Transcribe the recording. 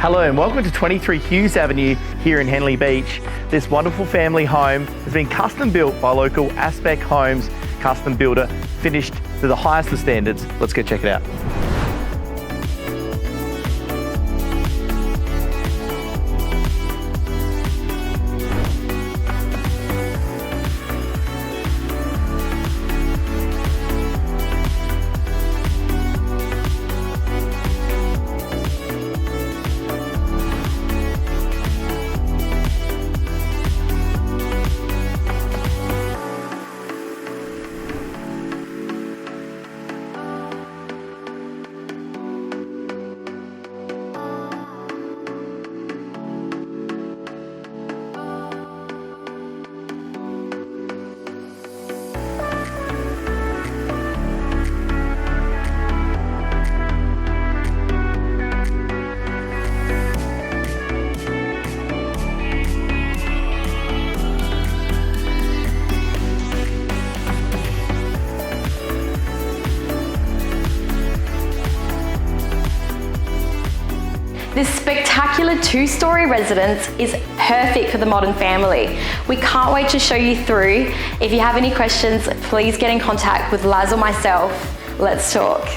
Hello and welcome to 23 Hughes Avenue here in Henley Beach. This wonderful family home has been custom built by local Aspect Homes custom builder, finished to the highest of standards. Let's go check it out. This spectacular two-story residence is perfect for the modern family. We can't wait to show you through. If you have any questions, please get in contact with Laz or myself. Let's talk.